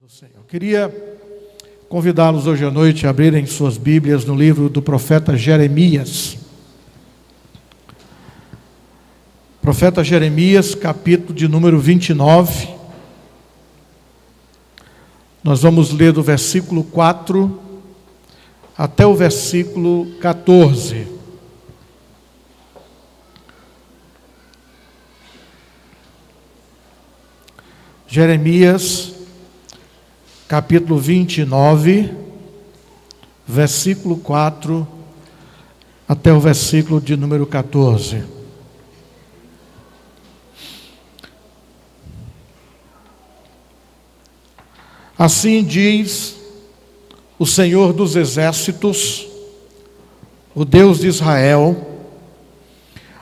do Senhor. Queria convidá-los hoje à noite a abrirem suas Bíblias no livro do profeta Jeremias. Profeta Jeremias, capítulo de número 29. Nós vamos ler do versículo 4 até o versículo 14. Jeremias, capítulo 29, versículo 4 até o versículo de número 14. Assim diz o Senhor dos Exércitos, o Deus de Israel,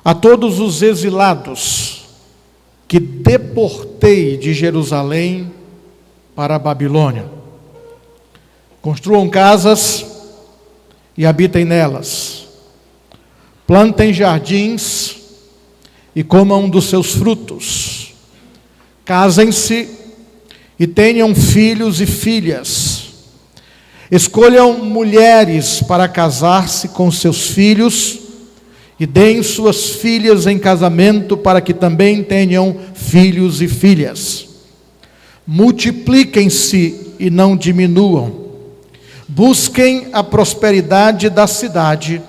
a todos os exilados que deportei de Jerusalém para a Babilônia: construam casas e habitem nelas, plantem jardins e comam dos seus frutos, casem-se e tenham filhos e filhas, escolham mulheres para casar-se com seus filhos e deem suas filhas em casamento para que também tenham filhos e filhas. Multipliquem-se e não diminuam. Busquem a prosperidade da cidade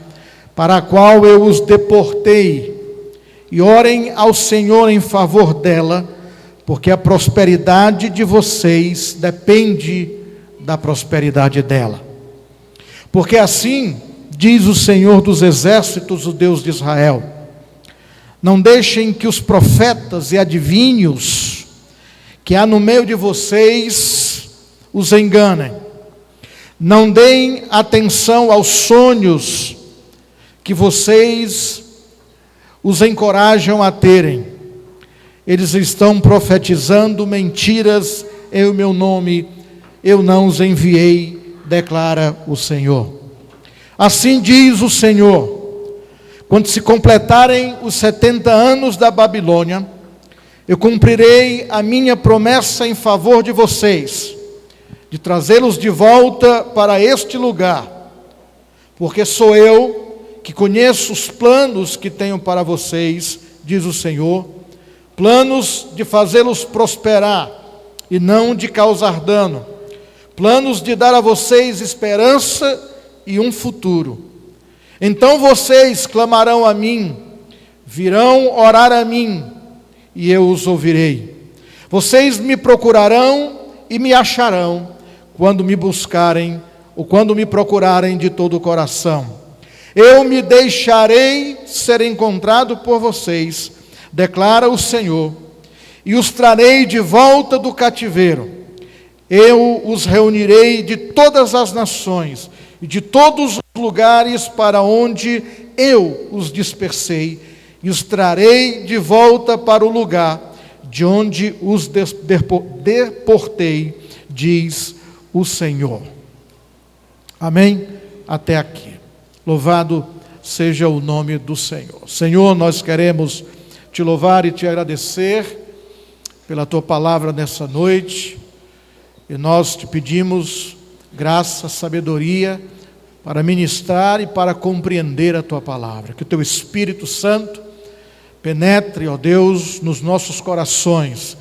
para a qual eu os deportei e orem ao Senhor em favor dela, porque a prosperidade de vocês depende da prosperidade dela. Porque assim diz o Senhor dos Exércitos, o Deus de Israel: não deixem que os profetas e adivinhos que há no meio de vocês os enganem. Não deem atenção aos sonhos que vocês os encorajam a terem. Eles estão profetizando mentiras em meu nome, eu não os enviei, declara o Senhor. Assim diz o Senhor: quando se completarem os 70 anos da Babilônia, eu cumprirei a minha promessa em favor de vocês, de trazê-los de volta para este lugar, porque sou eu que conheço os planos que tenho para vocês, diz o Senhor, planos de fazê-los prosperar e não de causar dano, planos de dar a vocês esperança e um futuro. Então vocês clamarão a mim, virão orar a mim, e eu os ouvirei. Vocês me procurarão e me acharão, quando me buscarem, ou quando me procurarem de todo o coração. Eu me deixarei ser encontrado por vocês, declara o Senhor, e os trarei de volta do cativeiro. Eu os reunirei de todas as nações e de todos os lugares para onde eu os dispersei, e os trarei de volta para o lugar de onde os deportei, diz o Senhor. Amém? Até aqui. Louvado seja o nome do Senhor. Senhor, nós queremos te louvar e te agradecer pela tua palavra nessa noite, e nós te pedimos graça, sabedoria para ministrar e para compreender a tua palavra. Que o teu Espírito Santo penetre, ó Deus, nos nossos corações,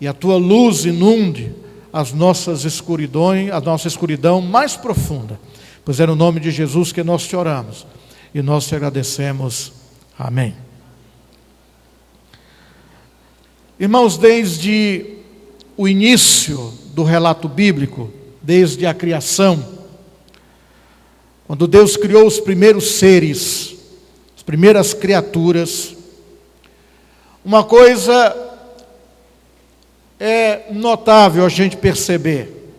e a tua luz inunde as nossas escuridões, a nossa escuridão mais profunda. Pois é no nome de Jesus que nós te oramos e nós te agradecemos. Amém. Irmãos, desde o início do relato bíblico, desde a criação, quando Deus criou os primeiros seres, as primeiras criaturas, uma coisa é notável a gente perceber: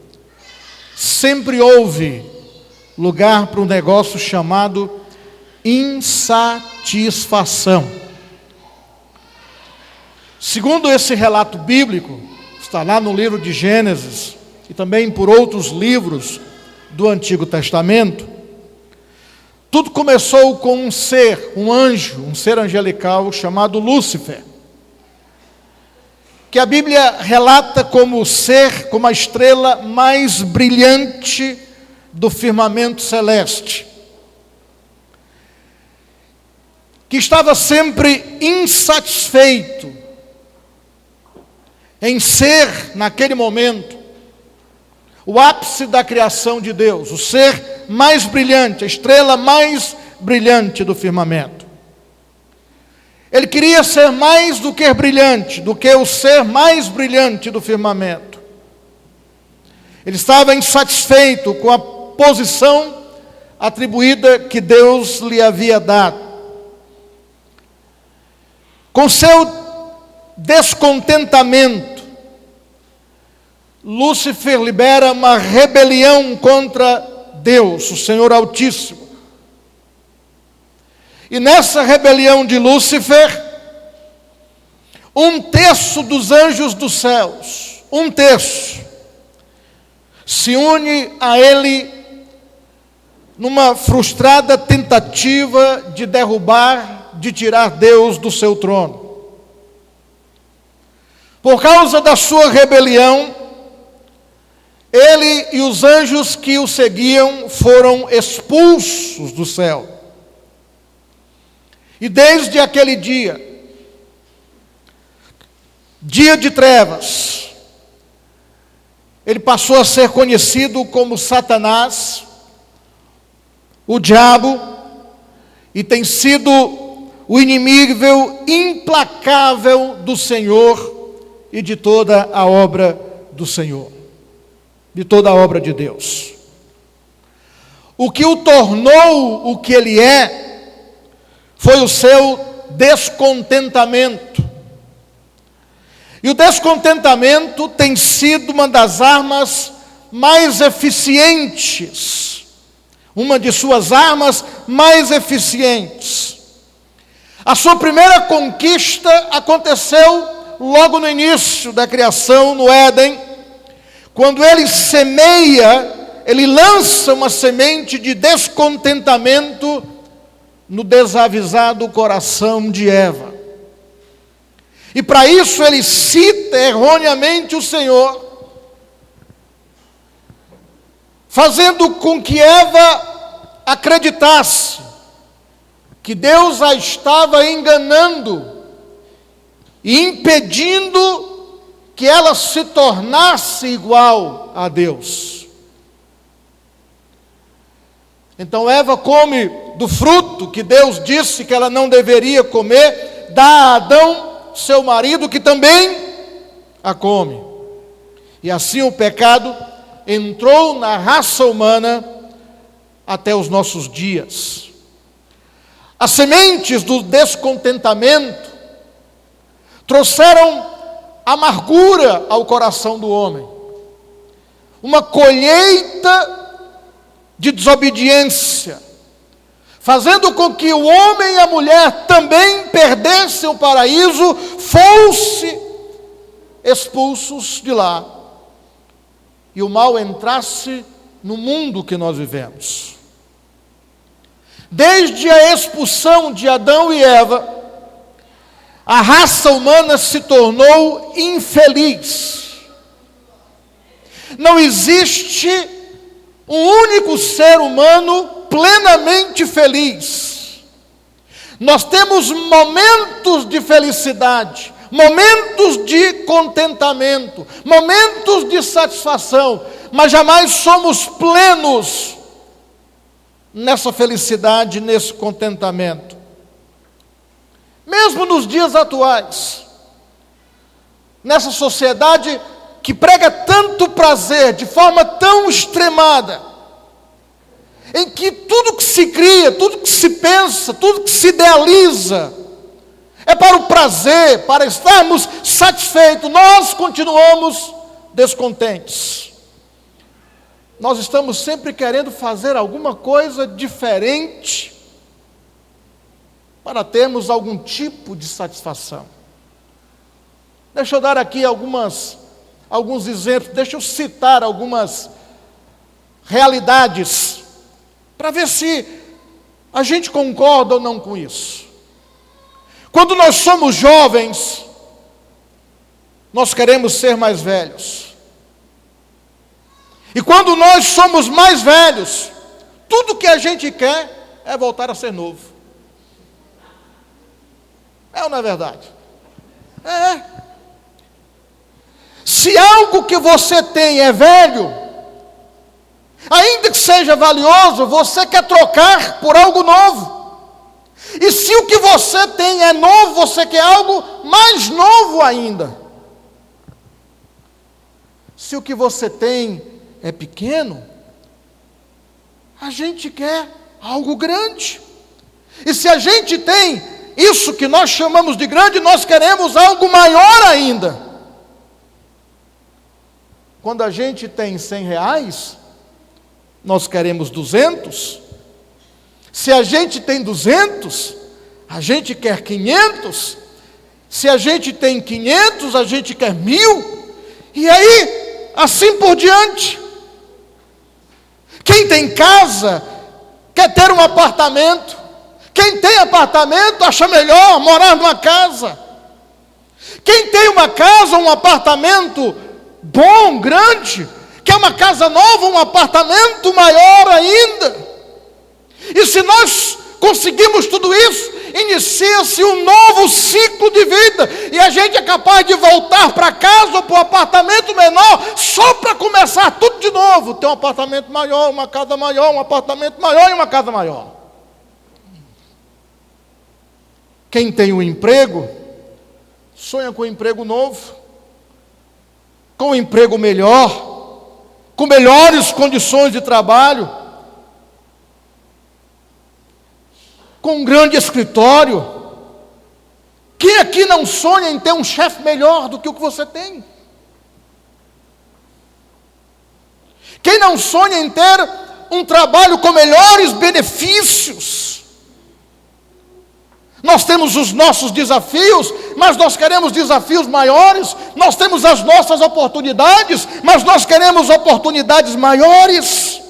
sempre houve lugar para um negócio chamado insatisfação. Segundo esse relato bíblico, está lá no livro de Gênesis e também por outros livros do Antigo Testamento, tudo começou com um ser, um anjo, um ser angelical chamado Lúcifer, que a Bíblia relata como o ser, como a estrela mais brilhante do firmamento celeste, que estava sempre insatisfeito em ser, naquele momento, o ápice da criação de Deus, o ser mais brilhante, a estrela mais brilhante do firmamento. Ele queria ser mais do que brilhante, do que o ser mais brilhante do firmamento. Ele estava insatisfeito com a posição atribuída que Deus lhe havia dado. Com seu descontentamento, Lúcifer libera uma rebelião contra Deus, o Senhor Altíssimo. E nessa rebelião de Lúcifer, 1/3 dos anjos dos céus, 1/3, se une a ele numa frustrada tentativa de derrubar, de tirar Deus do seu trono. Por causa da sua rebelião, ele e os anjos que o seguiam foram expulsos do céu. E desde aquele dia de trevas, ele passou a ser conhecido como Satanás, o diabo, e tem sido o inimigo implacável do Senhor e de toda a obra do Senhor, de toda a obra de Deus. O que o tornou o que ele é, foi o seu descontentamento. E o descontentamento tem sido uma das armas mais eficientes, uma de suas armas mais eficientes. A sua primeira conquista aconteceu logo no início da criação, no Éden, quando ele semeia, ele lança uma semente de descontentamento no desavisado coração de Eva. E para isso ele cita erroneamente o Senhor, fazendo com que Eva acreditasse que Deus a estava enganando e impedindo que ela se tornasse igual a Deus. Então Eva come do fruto que Deus disse que ela não deveria comer, dá a Adão, seu marido, que também a come. E assim o pecado entrou na raça humana até os nossos dias. As sementes do descontentamento trouxeram amargura ao coração do homem, uma colheita de desobediência, fazendo com que o homem e a mulher também perdessem o paraíso, fossem expulsos de lá, e o mal entrasse no mundo que nós vivemos. Desde a expulsão de Adão e Eva, a raça humana se tornou infeliz. Não existe um único ser humano plenamente feliz. Nós temos momentos de felicidade, momentos de contentamento, momentos de satisfação, mas jamais somos plenos nessa felicidade, nesse contentamento. Mesmo nos dias atuais, nessa sociedade que prega tanto prazer, de forma tão extremada, em que tudo que se cria, tudo que se pensa, tudo que se idealiza, é para o prazer, para estarmos satisfeitos, nós continuamos descontentes. Nós estamos sempre querendo fazer alguma coisa diferente para termos algum tipo de satisfação. Deixa eu dar aqui alguns exemplos, deixa eu citar algumas realidades, para ver se a gente concorda ou não com isso. Quando nós somos jovens, nós queremos ser mais velhos. E quando nós somos mais velhos, tudo que a gente quer é voltar a ser novo. É ou não é verdade? É. Se algo que você tem é velho, ainda que seja valioso, você quer trocar por algo novo. E se o que você tem é novo, você quer algo mais novo ainda. Se o que você tem é pequeno, a gente quer algo grande. E se a gente tem isso que nós chamamos de grande, nós queremos algo maior ainda. Quando a gente tem R$100, nós queremos 200. Se a gente tem 200, a gente quer 500. Se a gente tem 500, a gente quer 1.000. E aí, assim por diante. Quem tem casa, quer ter um apartamento. Quem tem apartamento, acha melhor morar numa casa. Quem tem uma casa, um apartamento bom, grande, quer uma casa nova, um apartamento maior ainda. E se nós conseguimos tudo isso, inicia-se um novo ciclo de vida, e a gente é capaz de voltar para casa ou para um apartamento menor, só para começar tudo de novo, ter um apartamento maior, uma casa maior, um apartamento maior e uma casa maior. Quem tem um emprego, sonha com um emprego novo, com um emprego melhor, com melhores condições de trabalho, com um grande escritório. Quem aqui não sonha em ter um chefe melhor do que o que você tem? Quem não sonha em ter um trabalho com melhores benefícios? Nós temos os nossos desafios, mas nós queremos desafios maiores. Nós temos as nossas oportunidades, mas nós queremos oportunidades maiores.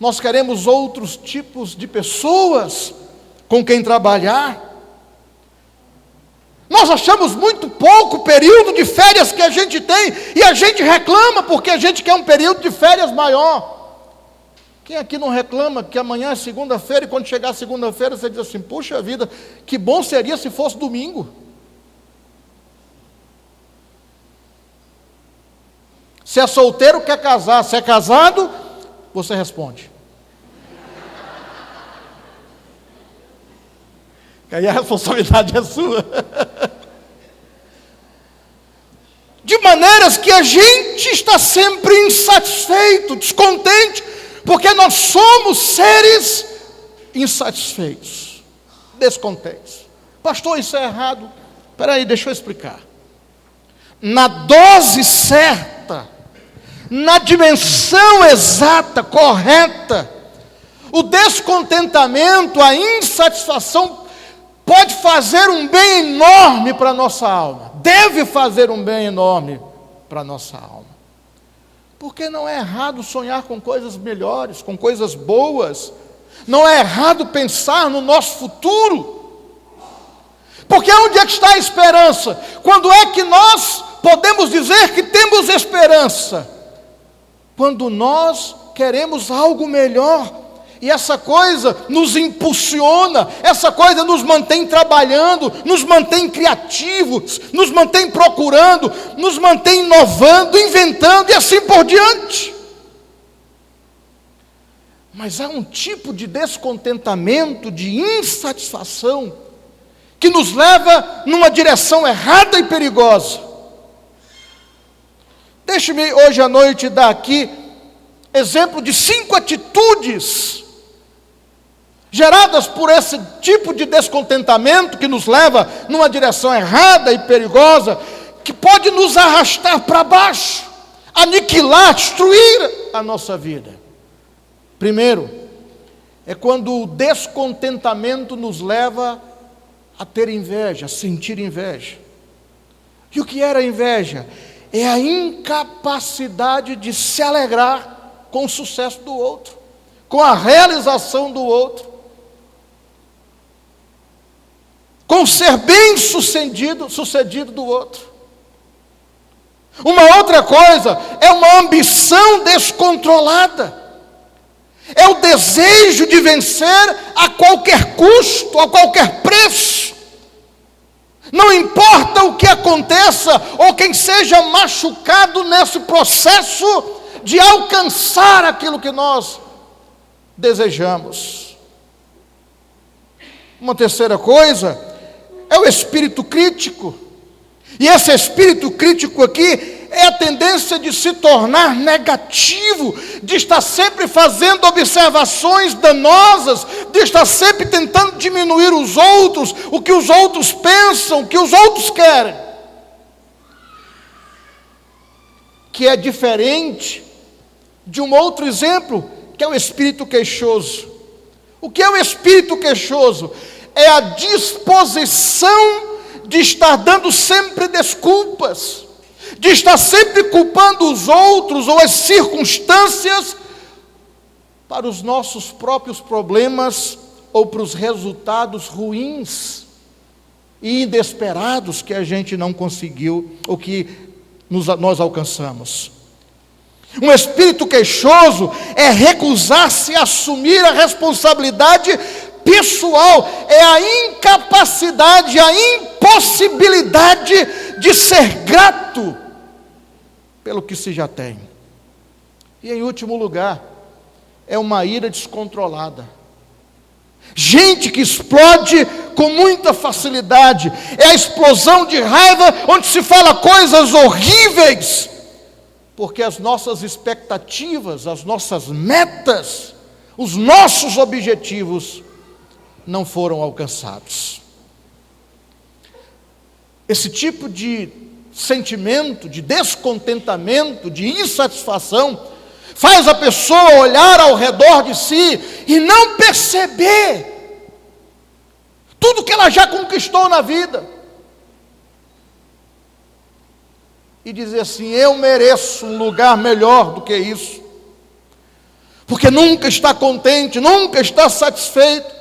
Nós queremos outros tipos de pessoas com quem trabalhar. Nós achamos muito pouco o período de férias que a gente tem, e a gente reclama porque a gente quer um período de férias maior. Quem aqui não reclama que amanhã é segunda-feira, e quando chegar segunda-feira você diz assim: puxa vida, que bom seria se fosse domingo. Se é solteiro, quer casar. Se é casado, você responde. Que aí a responsabilidade é sua. De maneiras que a gente está sempre insatisfeito, descontente, porque nós somos seres insatisfeitos, descontentes. Pastor, isso é errado. Espera aí, deixa eu explicar. Na dose certa, na dimensão exata, correta, o descontentamento, a insatisfação pode fazer um bem enorme para a nossa alma. Deve fazer um bem enorme para a nossa alma. Porque não é errado sonhar com coisas melhores, com coisas boas. Não é errado pensar no nosso futuro. Porque onde é que está a esperança? Quando é que nós podemos dizer que temos esperança? Quando nós queremos algo melhor. E essa coisa nos impulsiona, essa coisa nos mantém trabalhando, nos mantém criativos, nos mantém procurando, nos mantém inovando, inventando e assim por diante. Mas há um tipo de descontentamento, de insatisfação, que nos leva numa direção errada e perigosa. Deixe-me hoje à noite dar aqui exemplo de 5 atitudes geradas por esse tipo de descontentamento que nos leva numa direção errada e perigosa, que pode nos arrastar para baixo, aniquilar, destruir a nossa vida. Primeiro, é quando o descontentamento nos leva a ter inveja, a sentir inveja. E o que era inveja? É a incapacidade de se alegrar com o sucesso do outro, com a realização do outro. com ser bem sucedido do outro. Uma outra coisa é uma ambição descontrolada. É o desejo de vencer a qualquer custo, a qualquer preço. Não importa o que aconteça ou quem seja machucado nesse processo de alcançar aquilo que nós desejamos. Uma terceira coisa é o espírito crítico. E esse espírito crítico aqui é a tendência de se tornar negativo, de estar sempre fazendo observações danosas, de estar sempre tentando diminuir os outros, o que os outros pensam, o que os outros querem. Que é diferente de um outro exemplo, que é o espírito queixoso. O que é o espírito queixoso? É a disposição de estar dando sempre desculpas, de estar sempre culpando os outros ou as circunstâncias para os nossos próprios problemas ou para os resultados ruins e inesperados que a gente não conseguiu ou que nós alcançamos. Um espírito queixoso é recusar-se a assumir a responsabilidade pessoal, é a incapacidade, a impossibilidade de ser grato pelo que se já tem. E em último lugar, é uma ira descontrolada. Gente que explode com muita facilidade, é a explosão de raiva onde se fala coisas horríveis, porque as nossas expectativas, as nossas metas, os nossos objetivos não foram alcançados. Esse tipo de sentimento, de descontentamento, de insatisfação, faz a pessoa olhar ao redor de si e não perceber tudo que ela já conquistou na vida. E dizer assim: eu mereço um lugar melhor do que isso. Porque nunca está contente, nunca está satisfeito.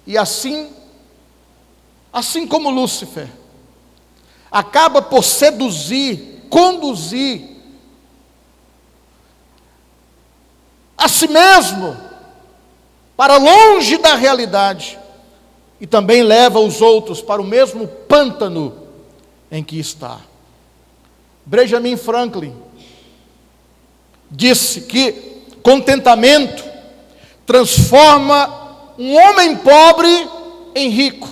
E assim como Lúcifer, acaba por seduzir, conduzir a si mesmo para longe da realidade e também leva os outros para o mesmo pântano em que está. Benjamin Franklin disse que contentamento transforma um homem pobre em rico.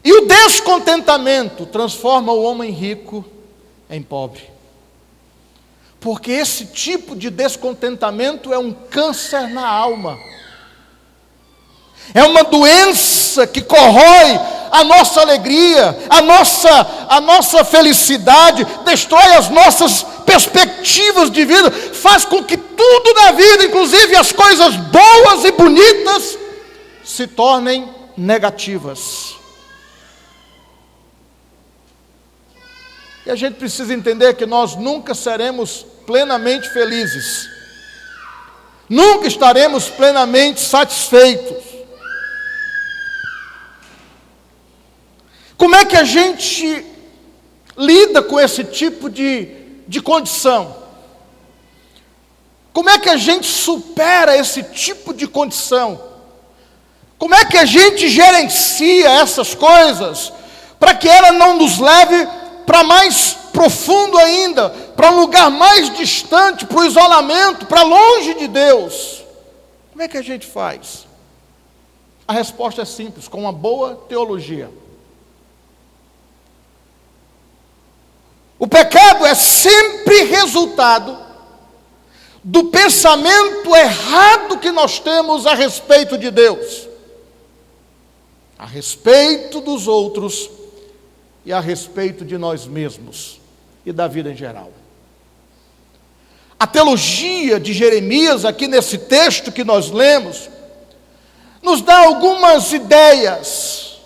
E o descontentamento transforma o homem rico em pobre. Porque esse tipo de descontentamento é um câncer na alma. É uma doença que corrói a nossa alegria, a nossa felicidade, destrói as nossas perspectivas de vida, faz com que tudo na vida, inclusive as coisas boas e bonitas, se tornem negativas. E a gente precisa entender que nós nunca seremos plenamente felizes, nunca estaremos plenamente satisfeitos. Como é que a gente lida com esse tipo de condição? Como é que a gente supera esse tipo de condição? Como é que a gente gerencia essas coisas para que ela não nos leve para mais profundo ainda, para um lugar mais distante, para o isolamento, para longe de Deus? Como é que a gente faz? A resposta é simples: com uma boa teologia. O pecado é sempre resultado do pensamento errado que nós temos a respeito de Deus, a respeito dos outros e a respeito de nós mesmos e da vida em geral. A teologia de Jeremias, aqui nesse texto que nós lemos, nos dá algumas ideias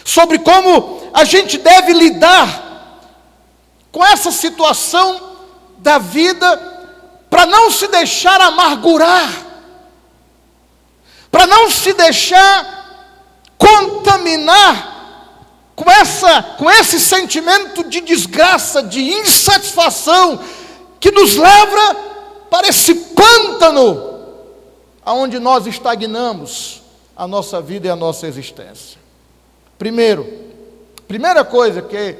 sobre como a gente deve lidar com essa situação da vida, para não se deixar amargurar, para não se deixar contaminar com esse sentimento de desgraça, de insatisfação, que nos leva para esse pântano, aonde nós estagnamos a nossa vida e a nossa existência. Primeira coisa que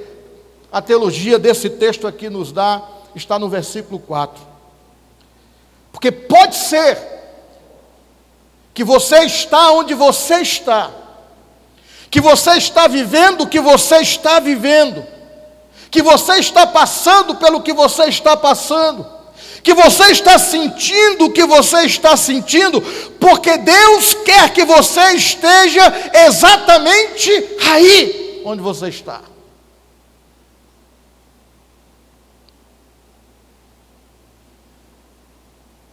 a teologia desse texto aqui nos dá, está no versículo 4. Porque pode ser que você está onde você está, que você está vivendo o que você está vivendo, que você está passando pelo que você está passando, que você está sentindo o que você está sentindo, porque Deus quer que você esteja exatamente aí onde você está.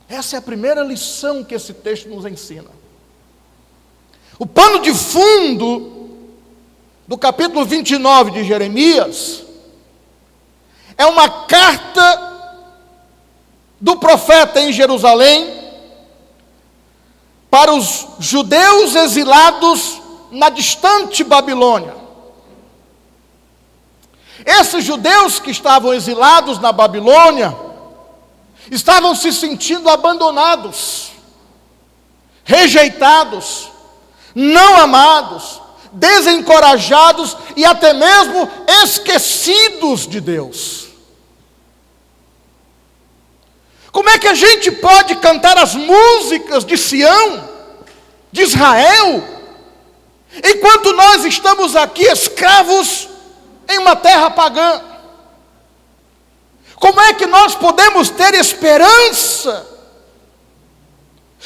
Essa é a primeira lição que esse texto nos ensina. O pano de fundo do capítulo 29 de Jeremias é uma carta do profeta em Jerusalém para os judeus exilados na distante Babilônia. Esses judeus que estavam exilados na Babilônia estavam se sentindo abandonados, rejeitados, não amados, desencorajados e até mesmo esquecidos de Deus. Como é que a gente pode cantar as músicas de Sião, de Israel, enquanto nós estamos aqui escravos em uma terra pagã? Como é que nós podemos ter esperança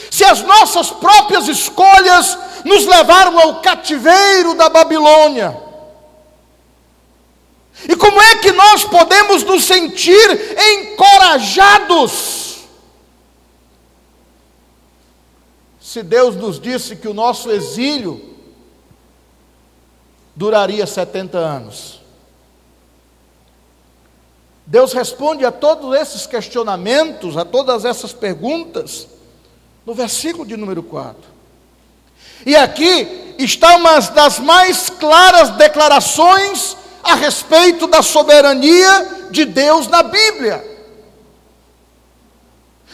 se as nossas próprias escolhas nos levaram ao cativeiro da Babilônia? E como é que nós podemos nos sentir encorajados se Deus nos disse que o nosso exílio duraria 70 anos? Deus responde a todos esses questionamentos, a todas essas perguntas, no versículo de número 4. E aqui está uma das mais claras declarações a respeito da soberania de Deus na Bíblia.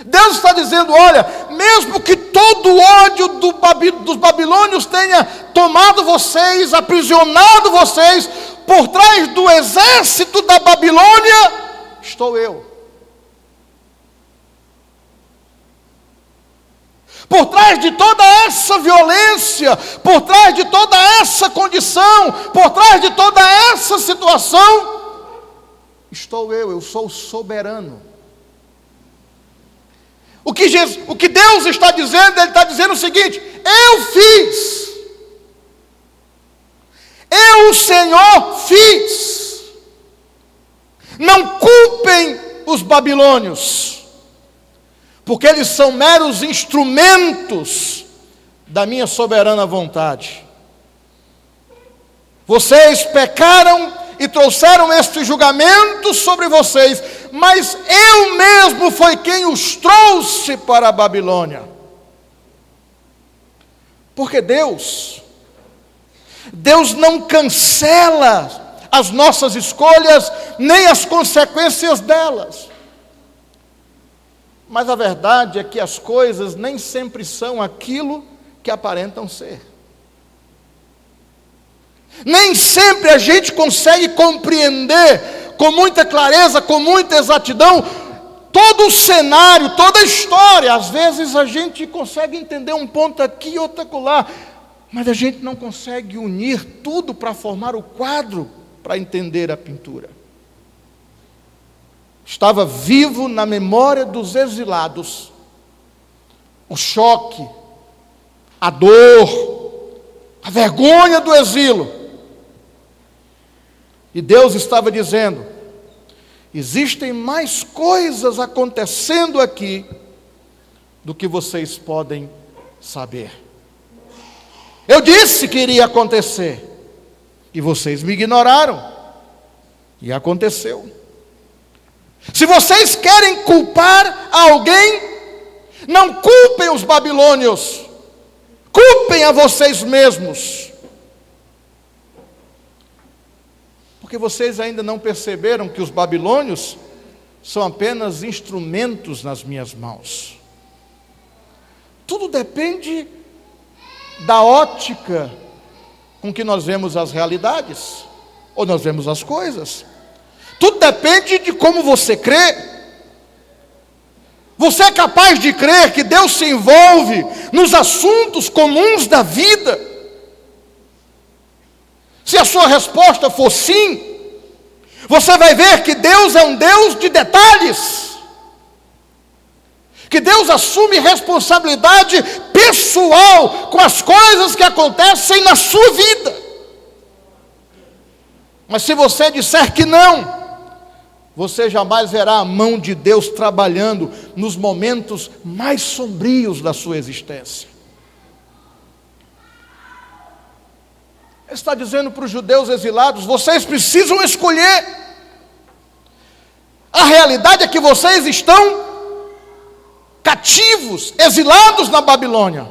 Deus está dizendo: olha, mesmo que todo o ódio dos babilônios tenha tomado vocês, aprisionado vocês, por trás do exército da Babilônia estou eu. Por trás de toda essa violência, por trás de toda essa condição, por trás de toda essa situação, estou eu sou soberano. O que Deus está dizendo, Ele está dizendo o seguinte: eu fiz. Eu, o Senhor, fiz. Não culpem os babilônios, porque eles são meros instrumentos da minha soberana vontade. Vocês pecaram e trouxeram este julgamento sobre vocês, mas eu mesmo foi quem os trouxe para a Babilônia. Porque Deus não cancela as nossas escolhas, nem as consequências delas. Mas a verdade é que as coisas nem sempre são aquilo que aparentam ser. Nem sempre a gente consegue compreender com muita clareza, com muita exatidão, todo o cenário, toda a história. Às vezes a gente consegue entender um ponto aqui e outro acolá, mas a gente não consegue unir tudo para formar o quadro, para entender a pintura. Estava vivo na memória dos exilados o choque, a dor, a vergonha do exílio. E Deus estava dizendo: existem mais coisas acontecendo aqui do que vocês podem saber. Eu disse que iria acontecer, e vocês me ignoraram, e aconteceu. Se vocês querem culpar alguém, não culpem os babilônios, culpem a vocês mesmos, porque vocês ainda não perceberam que os babilônios são apenas instrumentos nas minhas mãos. Tudo depende da ótica com que nós vemos as realidades, ou nós vemos as coisas. Tudo depende de como você crê. Você é capaz de crer que Deus se envolve nos assuntos comuns da vida? Se a sua resposta for sim, você vai ver que Deus é um Deus de detalhes, que Deus assume responsabilidade pessoal com as coisas que acontecem na sua vida. Mas se você disser que não, você jamais verá a mão de Deus trabalhando nos momentos mais sombrios da sua existência. Ele está dizendo para os judeus exilados: vocês precisam escolher. A realidade é que vocês estão cativos, exilados na Babilônia.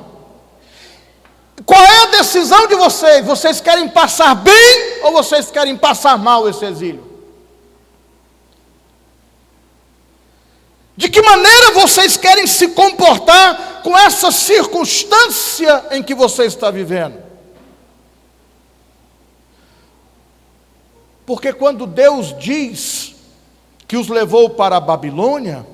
Qual é a decisão de vocês? Vocês querem passar bem ou vocês querem passar mal esse exílio? De que maneira vocês querem se comportar com essa circunstância em que você está vivendo? Porque quando Deus diz que os levou para a Babilônia,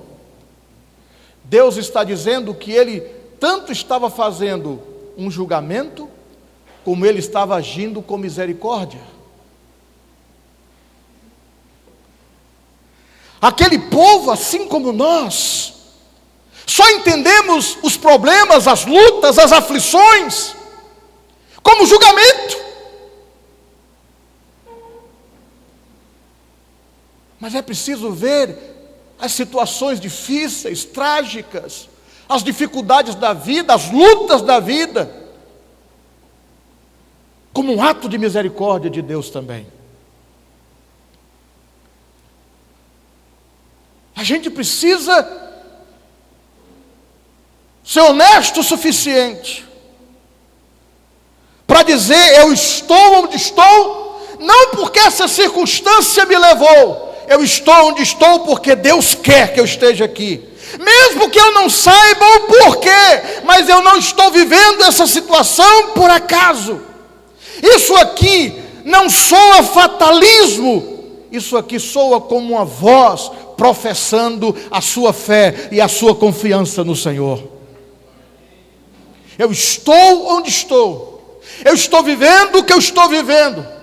Deus está dizendo que Ele tanto estava fazendo um julgamento, como Ele estava agindo com misericórdia. Aquele povo, assim como nós, só entendemos os problemas, as lutas, as aflições, como julgamento. Mas é preciso ver as situações difíceis, trágicas, as dificuldades da vida, as lutas da vida, como um ato de misericórdia de Deus também. A gente precisa ser honesto o suficiente para dizer: eu estou onde estou, não porque essa circunstância me levou, eu estou onde estou porque Deus quer que eu esteja aqui. Mesmo que eu não saiba o porquê, mas eu não estou vivendo essa situação por acaso. Isso aqui não soa fatalismo, isso aqui soa como uma voz professando a sua fé e a sua confiança no Senhor. Eu estou onde estou, eu estou vivendo o que eu estou vivendo.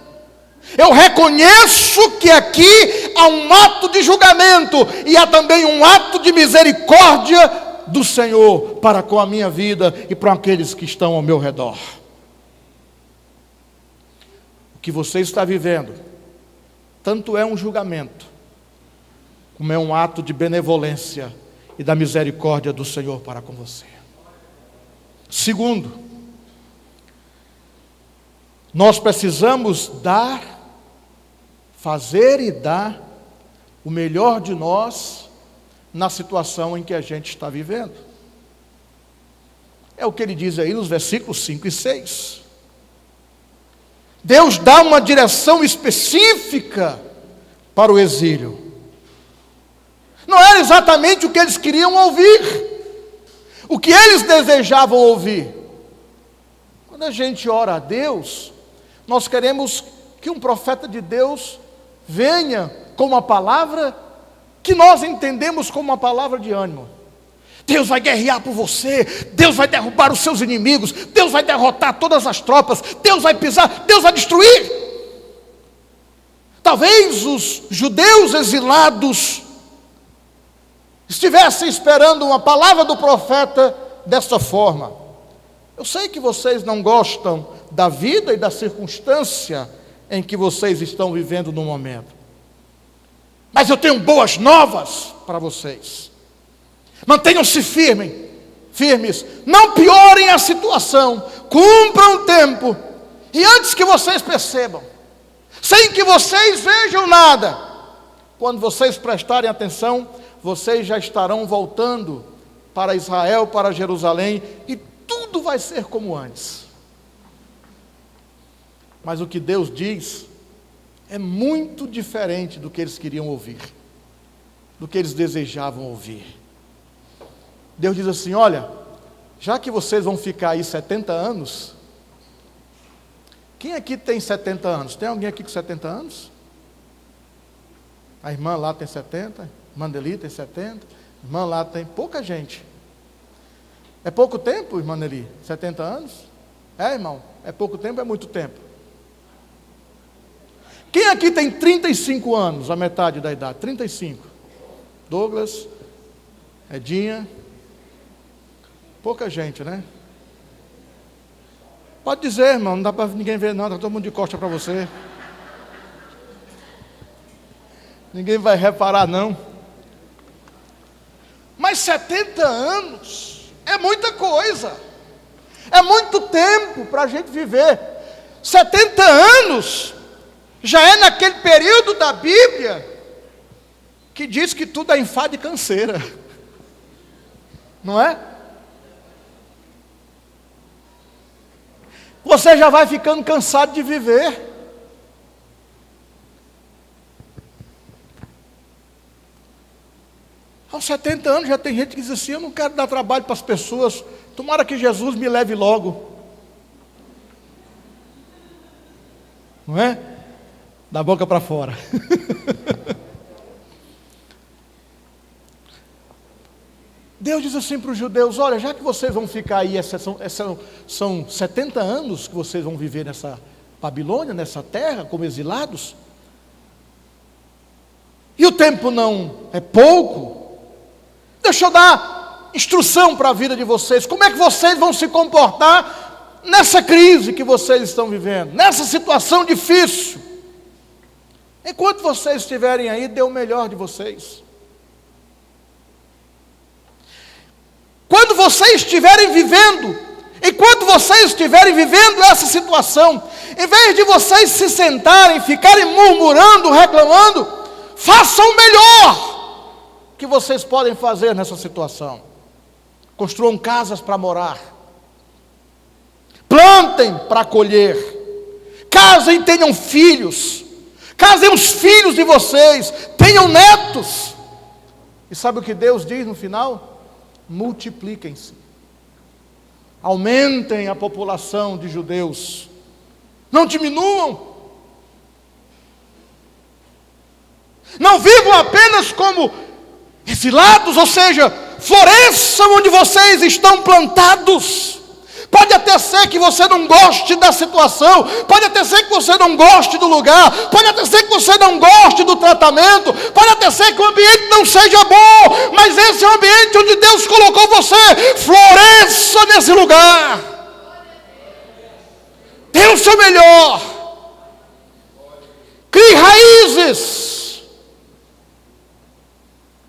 Eu reconheço que aqui há um ato de julgamento e há também um ato de misericórdia do Senhor para com a minha vida e para aqueles que estão ao meu redor. O que você está vivendo tanto é um julgamento, como é um ato de benevolência e da misericórdia do Senhor para com você. Segundo, nós precisamos fazer e dar o melhor de nós na situação em que a gente está vivendo. É o que ele diz aí nos versículos 5 e 6. Deus dá uma direção específica para o exílio. Não era exatamente o que eles queriam ouvir, o que eles desejavam ouvir. Quando a gente ora a Deus, nós queremos que um profeta de Deus venha com uma palavra que nós entendemos como uma palavra de ânimo. Deus vai guerrear por você, Deus vai derrubar os seus inimigos, Deus vai derrotar todas as tropas, Deus vai pisar, Deus vai destruir. Talvez os judeus exilados estivessem esperando uma palavra do profeta desta forma: eu sei que vocês não gostam da vida e da circunstância em que vocês estão vivendo no momento, mas eu tenho boas novas para vocês. Mantenham-se firmes, não piorem a situação, cumpram o tempo, e antes que vocês percebam, sem que vocês vejam nada, quando vocês prestarem atenção, vocês já estarão voltando para Israel, para Jerusalém, e tudo vai ser como antes. Mas o que Deus diz é muito diferente do que eles queriam ouvir, do que eles desejavam ouvir. Deus diz assim: olha, já que vocês vão ficar aí 70 anos, quem aqui tem 70 anos? Tem alguém aqui com 70 anos? A irmã lá tem 70, a irmã Nelly tem 70, a irmã lá tem pouca gente. É pouco tempo, irmã Nelly? 70 anos? É, irmão? É pouco tempo, é muito tempo. Quem aqui tem 35 anos, a metade da idade? 35. Douglas, Edinha. Pouca gente, né? Pode dizer, irmão, não dá para ninguém ver não, está todo mundo de costa para você. Ninguém vai reparar não. Mas 70 anos é muita coisa. É muito tempo para a gente viver. 70 anos já é naquele período da Bíblia que diz que tudo é enfado e canseira. Não é? Você já vai ficando cansado de viver. Aos 70 anos já tem gente que diz assim: eu não quero dar trabalho para as pessoas, tomara que Jesus me leve logo. Não é? Da boca para fora. Deus diz assim para os judeus: olha, já que vocês vão ficar aí, são 70 anos que vocês vão viver nessa Babilônia, nessa terra, como exilados, e o tempo não é pouco, deixa eu dar instrução para a vida de vocês, como é que vocês vão se comportar nessa crise que vocês estão vivendo, nessa situação difícil. Enquanto vocês estiverem aí, dê o melhor de vocês. Quando vocês estiverem vivendo, enquanto vocês estiverem vivendo essa situação, em vez de vocês se sentarem, ficarem murmurando, reclamando, façam o melhor que vocês podem fazer nessa situação. Construam casas para morar, plantem para colher, casem e tenham filhos, casem os filhos de vocês, tenham netos. E sabe o que Deus diz no final? Multipliquem-se, aumentem a população de judeus, não diminuam, não vivam apenas como exilados, ou seja, floresçam onde vocês estão plantados. Pode até ser que você não goste da situação, pode até ser que você não goste do lugar, pode até ser que você não goste do tratamento, pode até ser que o ambiente não seja bom, mas esse é o ambiente onde Deus colocou você. Floresça nesse lugar, dê o seu melhor, crie raízes,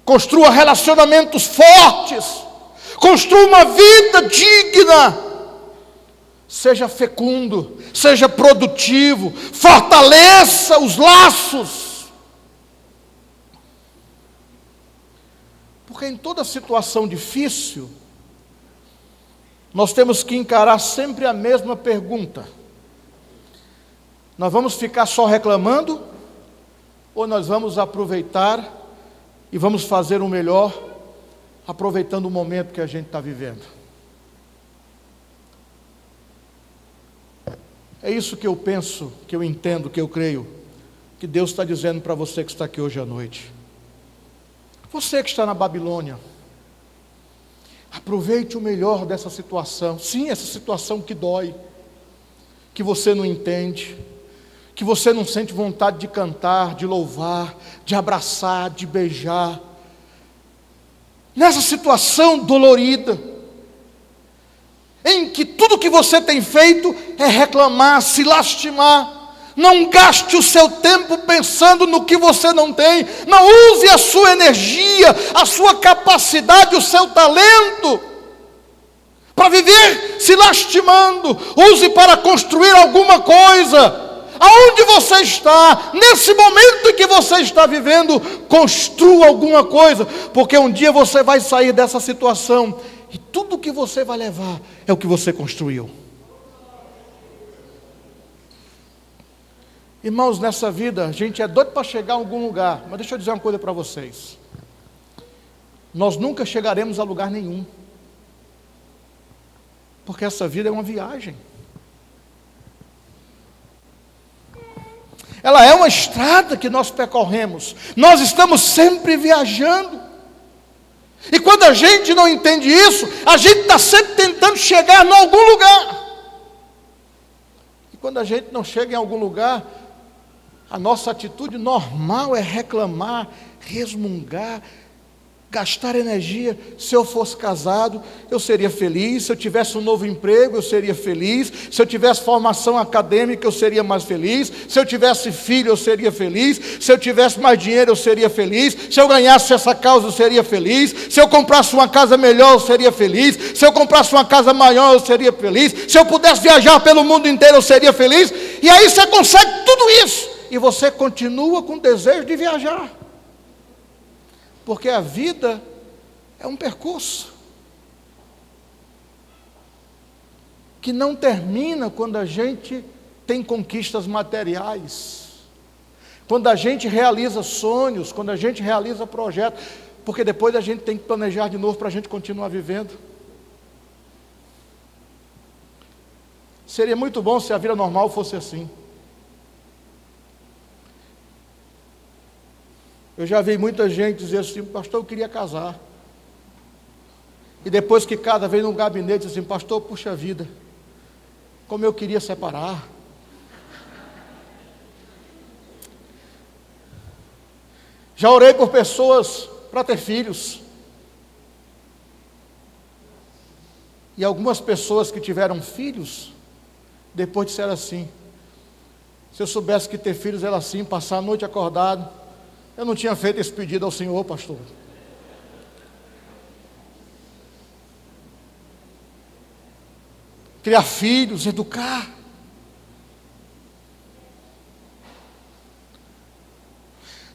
construa relacionamentos fortes, construa uma vida digna. Seja fecundo, seja produtivo, fortaleça os laços. Porque em toda situação difícil, nós temos que encarar sempre a mesma pergunta: nós vamos ficar só reclamando, ou nós vamos aproveitar e vamos fazer o melhor, aproveitando o momento que a gente está vivendo? É isso que eu penso, que eu entendo, que eu creio, que Deus está dizendo para você que está aqui hoje à noite. Você que está na Babilônia, aproveite o melhor dessa situação. Sim, essa situação que dói, que você não entende, que você não sente vontade de cantar, de louvar, de abraçar, de beijar. Nessa situação dolorida, em que tudo que você tem feito é reclamar, se lastimar. Não gaste o seu tempo pensando no que você não tem. Não use a sua energia, a sua capacidade, o seu talento para viver se lastimando. Use para construir alguma coisa. Aonde você está, nesse momento em que você está vivendo, construa alguma coisa, porque um dia você vai sair dessa situação e tudo que você vai levar é o que você construiu. Irmãos, nessa vida, a gente é doido para chegar a algum lugar, mas deixa eu dizer uma coisa para vocês. Nós nunca chegaremos a lugar nenhum, porque essa vida é uma viagem. Ela é uma estrada que nós percorremos, nós estamos sempre viajando. E quando a gente não entende isso, a gente está sempre tentando chegar em algum lugar. E quando a gente não chega em algum lugar, a nossa atitude normal é reclamar, resmungar, gastar energia. Se eu fosse casado, eu seria feliz. Se eu tivesse um novo emprego, eu seria feliz. Se eu tivesse formação acadêmica, eu seria mais feliz. Se eu tivesse filho, eu seria feliz. Se eu tivesse mais dinheiro, eu seria feliz. Se eu ganhasse essa causa, eu seria feliz. Se eu comprasse uma casa melhor, eu seria feliz. Se eu comprasse uma casa maior, eu seria feliz. Se eu pudesse viajar pelo mundo inteiro, eu seria feliz. E aí você consegue tudo isso, e você continua com o desejo de viajar. Porque a vida é um percurso que não termina quando a gente tem conquistas materiais, quando a gente realiza sonhos, quando a gente realiza projetos, porque depois a gente tem que planejar de novo para a gente continuar vivendo. Seria muito bom se a vida normal fosse assim. Eu já vi muita gente dizer assim: pastor, eu queria casar. E depois que casa, vem num gabinete e diz assim: pastor, puxa vida, como eu queria separar. Já orei por pessoas para ter filhos. E algumas pessoas que tiveram filhos, depois disseram assim: se eu soubesse que ter filhos era assim, passar a noite acordado, eu não tinha feito esse pedido ao Senhor, pastor. Criar filhos, educar.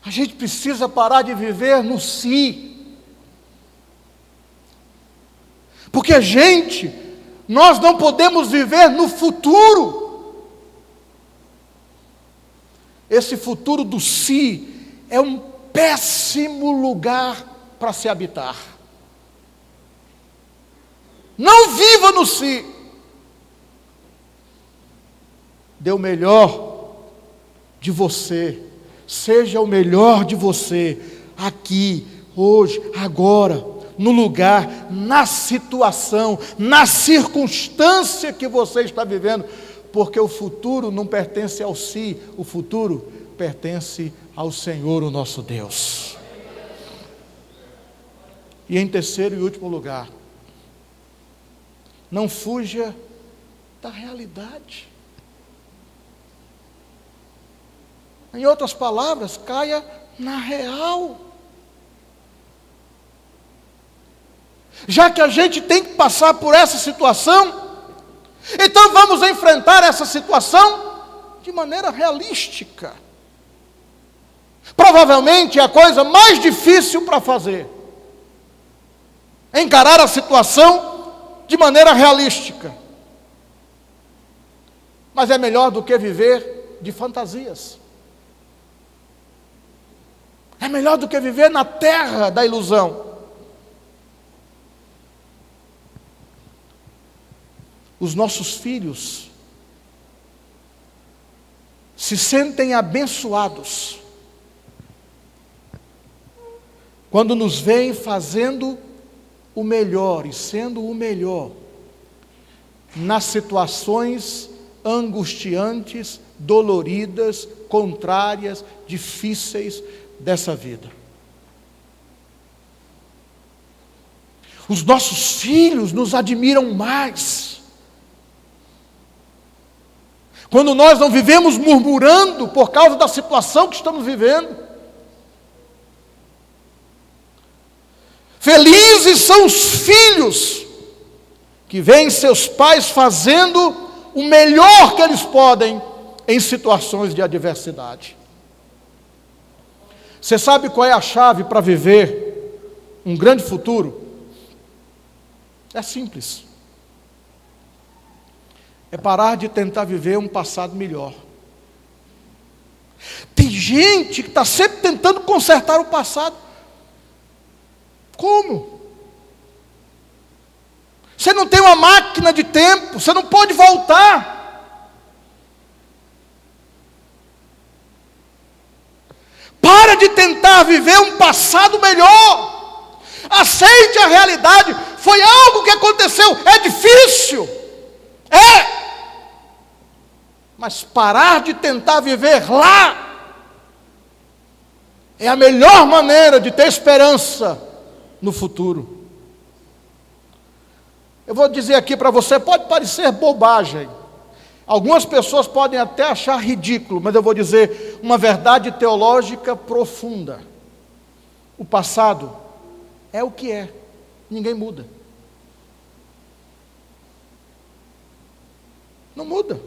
A gente precisa parar de viver no si. Porque nós não podemos viver no futuro. Esse futuro do si é um péssimo lugar para se habitar. Não viva no si. Dê o melhor de você. Seja o melhor de você. Aqui, hoje, agora, no lugar, na situação, na circunstância que você está vivendo. Porque o futuro não pertence ao si. O futuro pertence ao Senhor, o nosso Deus. E em terceiro e último lugar, não fuja da realidade. Em outras palavras, caia na real. Já que a gente tem que passar por essa situação, então vamos enfrentar essa situação de maneira realística. Provavelmente é a coisa mais difícil para fazer. Encarar a situação de maneira realística. Mas é melhor do que viver de fantasias. É melhor do que viver na terra da ilusão. Os nossos filhos se sentem abençoados quando nos veem fazendo o melhor e sendo o melhor nas situações angustiantes, doloridas, contrárias, difíceis dessa vida. Os nossos filhos nos admiram mais quando nós não vivemos murmurando por causa da situação que estamos vivendo. Felizes são os filhos que veem seus pais fazendo o melhor que eles podem em situações de adversidade. Você sabe qual é a chave para viver um grande futuro? É simples. É parar de tentar viver um passado melhor. Tem gente que está sempre tentando consertar o passado. Como? Você não tem uma máquina de tempo, você não pode voltar. Para de tentar viver um passado melhor. Aceite a realidade. Foi algo que aconteceu, é difícil. Mas parar de tentar viver lá é a melhor maneira de ter esperança no futuro. Eu vou dizer aqui para você, pode parecer bobagem. Algumas pessoas podem até achar ridículo, mas eu vou dizer uma verdade teológica profunda. O passado é o que é, ninguém muda. Não muda.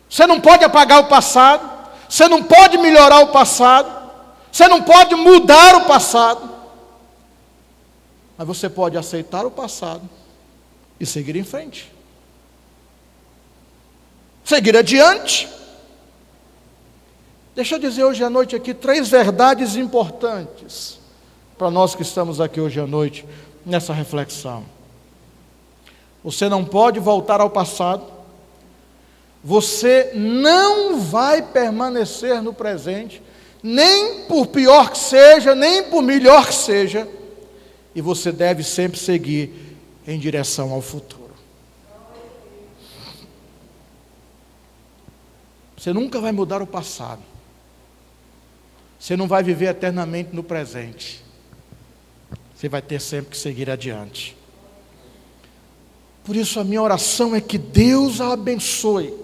Você não pode apagar o passado, você não pode melhorar o passado, você não pode mudar o passado, mas você pode aceitar o passado e seguir em frente. Seguir adiante. Deixa eu dizer hoje à noite aqui 3 verdades importantes para nós que estamos aqui hoje à noite nessa reflexão. Você não pode voltar ao passado, você não vai permanecer no presente, nem por pior que seja, nem por melhor que seja, e você deve sempre seguir em direção ao futuro. Você nunca vai mudar o passado. Você não vai viver eternamente no presente. Você vai ter sempre que seguir adiante. Por isso a minha oração é que Deus a abençoe.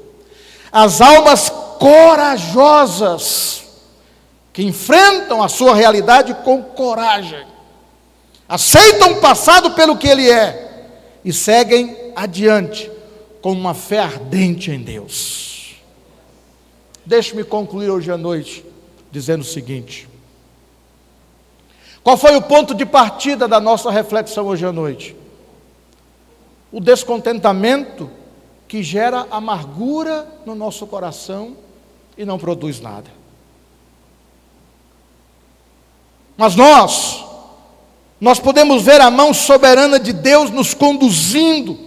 As almas corajosas, que enfrentam a sua realidade com coragem, aceitam o passado pelo que ele é, e seguem adiante com uma fé ardente em Deus. Deixe-me concluir hoje à noite dizendo o seguinte: qual foi o ponto de partida da nossa reflexão hoje à noite? O descontentamento que gera amargura no nosso coração e não produz nada. Mas nós podemos ver a mão soberana de Deus nos conduzindo.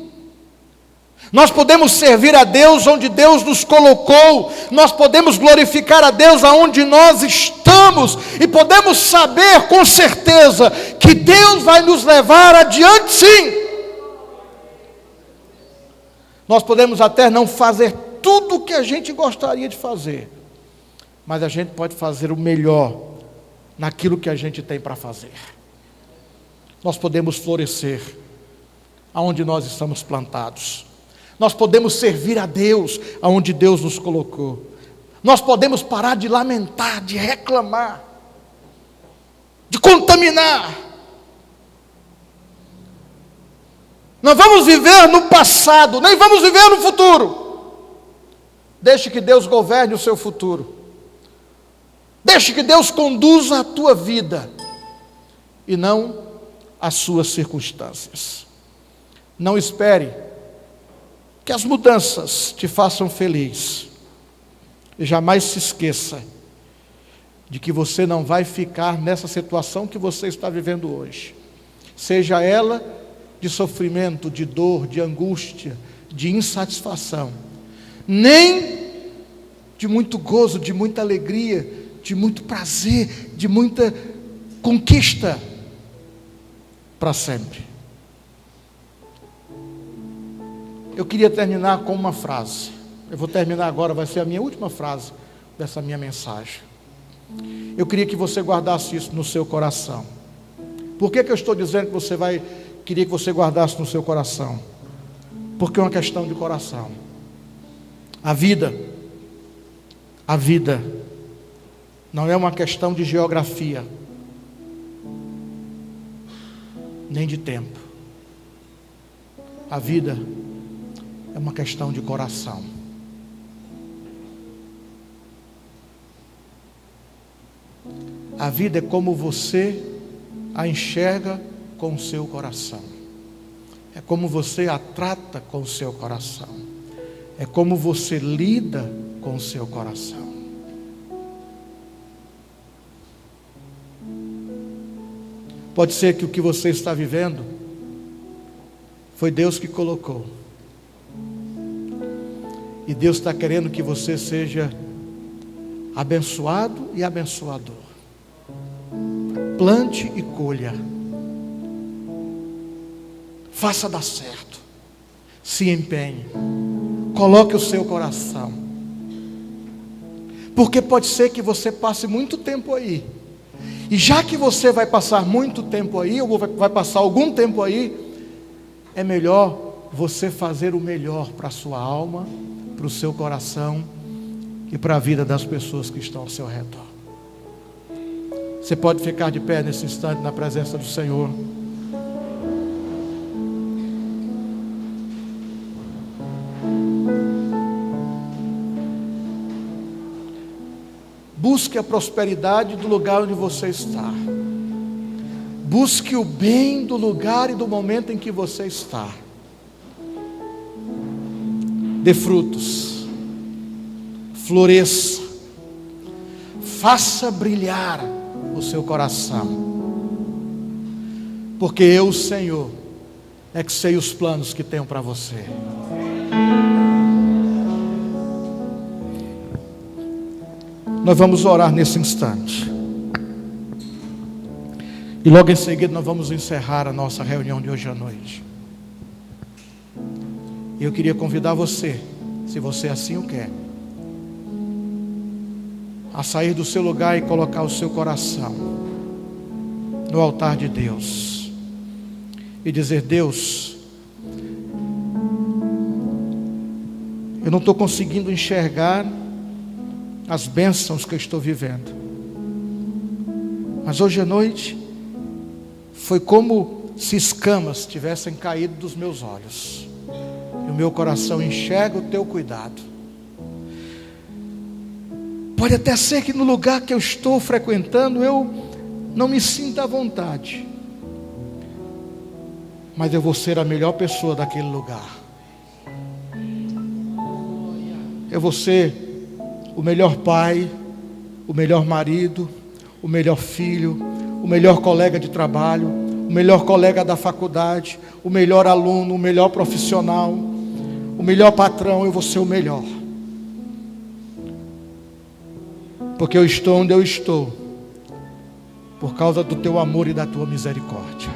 Nós podemos servir a Deus onde Deus nos colocou, nós podemos glorificar a Deus aonde nós estamos, e podemos saber com certeza que Deus vai nos levar adiante, sim. Nós podemos até não fazer tudo o que a gente gostaria de fazer, mas a gente pode fazer o melhor naquilo que a gente tem para fazer. Nós podemos florescer aonde nós estamos plantados. Nós podemos servir a Deus aonde Deus nos colocou. Nós podemos parar de lamentar, de reclamar, de contaminar. Não vamos viver no passado, nem vamos viver no futuro. Deixe que Deus governe o seu futuro. Deixe que Deus conduza a tua vida e não as suas circunstâncias. Não espere que as mudanças te façam feliz. E jamais se esqueça de que você não vai ficar nessa situação que você está vivendo hoje. Seja ela de sofrimento, de dor, de angústia, de insatisfação. Nem de muito gozo, de muita alegria, de muito prazer, de muita conquista para sempre. Eu queria terminar com uma frase. Eu vou terminar agora, vai ser a minha última frase dessa minha mensagem. Eu queria que você guardasse isso no seu coração. Por que eu estou dizendo que queria que você guardasse no seu coração? Porque é uma questão de coração. A vida não é uma questão de geografia, nem de tempo. A vida é uma questão de coração. A vida é como você a enxerga com o seu coração. É como você a trata com o seu coração. É como você lida com o seu coração. Pode ser que o que você está vivendo foi Deus que colocou. E Deus está querendo que você seja abençoado e abençoador. Plante e colha. Faça dar certo. Se empenhe. Coloque o seu coração. Porque pode ser que você passe muito tempo aí. E já que você vai passar muito tempo aí, ou vai passar algum tempo aí, é melhor você fazer o melhor para a sua alma, para o seu coração e para a vida das pessoas que estão ao seu redor. Você pode ficar de pé nesse instante na presença do Senhor. Busque a prosperidade do lugar onde você está. Busque o bem do lugar e do momento em que você está. Dê frutos. Floresça. Faça brilhar o seu coração. Porque eu, o Senhor, é que sei os planos que tenho para você. Nós vamos orar nesse instante. E logo em seguida nós vamos encerrar a nossa reunião de hoje à noite. E eu queria convidar você, se você assim o quer, a sair do seu lugar e colocar o seu coração no altar de Deus. E dizer: Deus, eu não estou conseguindo enxergar as bênçãos que eu estou vivendo. Mas hoje à noite foi como se escamas tivessem caído dos meus olhos. E o meu coração enxerga o teu cuidado. Pode até ser que no lugar que eu estou frequentando eu não me sinta à vontade. Mas eu vou ser a melhor pessoa daquele lugar. Eu vou ser o melhor pai, o melhor marido, o melhor filho, o melhor colega de trabalho, o melhor colega da faculdade, o melhor aluno, o melhor profissional, o melhor patrão. Eu vou ser o melhor. Porque eu estou onde eu estou por causa do teu amor e da tua misericórdia.